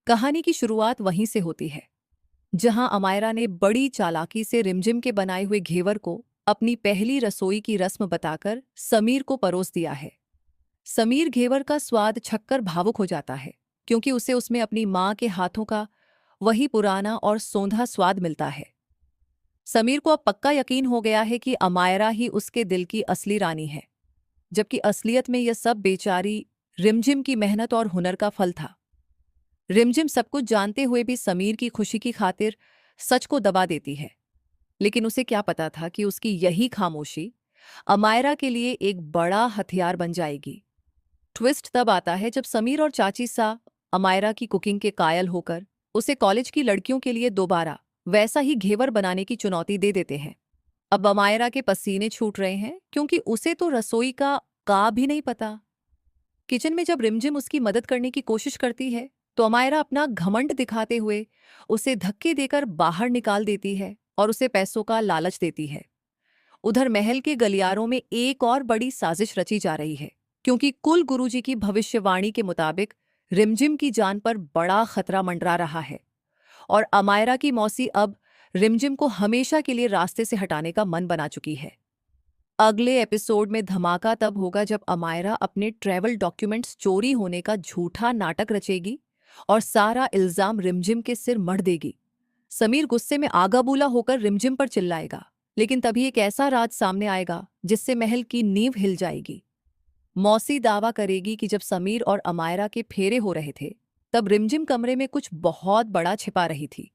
कहानी की शुरुआत वहीं से होती है जहां अमायरा ने बड़ी चालाकी से रिमझिम के बनाए हुए घेवर को अपनी पहली रसोई की रस्म बताकर समीर को परोस दिया है। समीर घेवर का स्वाद छककर भावुक हो जाता है क्योंकि उसे उसमें अपनी माँ के हाथों का वही पुराना और सोंधा स्वाद मिलता है। समीर को अब पक्का यकीन हो गया है कि अमायरा ही उसके दिल की असली रानी है, जबकि असलियत में यह सब बेचारी रिमझिम की मेहनत और हुनर का फल था। रिमझिम सब कुछ जानते हुए भी समीर की खुशी की खातिर सच को दबा देती है, लेकिन उसे क्या पता था कि उसकी यही खामोशी अमायरा के लिए एक बड़ा हथियार बन जाएगी। ट्विस्ट तब आता है जब समीर और चाची सा अमायरा की कुकिंग के कायल होकर उसे कॉलेज की लड़कियों के लिए दोबारा वैसा ही घेवर बनाने की चुनौती दे देते हैं। अब अमायरा के पसीने छूट रहे हैं क्योंकि उसे तो रसोई का भी नहीं पता। किचन में जब रिमझिम उसकी मदद करने की कोशिश करती है तो अमायरा अपना घमंड दिखाते हुए उसे धक्के देकर बाहर निकाल देती है और उसे पैसों का लालच देती है। उधर महल के गलियारों में एक और बड़ी साजिश रची जा रही है क्योंकि कुल गुरुजी की भविष्यवाणी के मुताबिक रिमझिम की जान पर बड़ा खतरा मंडरा रहा है और अमायरा की मौसी अब रिमझिम को हमेशा के लिए रास्ते से हटाने का मन बना चुकी है। अगले एपिसोड में धमाका तब होगा जब अमायरा अपने ट्रैवल डॉक्यूमेंट्स चोरी होने का झूठा नाटक रचेगी और सारा इल्जाम रिमझिम के सिर मढ़ देगी। समीर गुस्से में आगाबूला होकर रिमझिम पर चिल्लाएगा, लेकिन तभी एक ऐसा राज सामने आएगा जिससे महल की नींव हिल जाएगी। मौसी दावा करेगी कि जब समीर और अमायरा के फेरे हो रहे थे तब रिमझिम कमरे में कुछ बहुत बड़ा छिपा रही थी।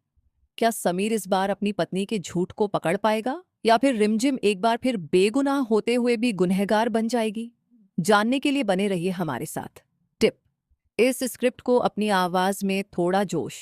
क्या समीर इस बार अपनी पत्नी के झूठ को पकड़ पाएगा या फिर रिमझिम एक बार फिर बेगुनाह होते हुए भी गुनहगार बन जाएगी? जानने के लिए बने रहिए हमारे साथ। टिप: इस स्क्रिप्ट को अपनी आवाज में थोड़ा जोश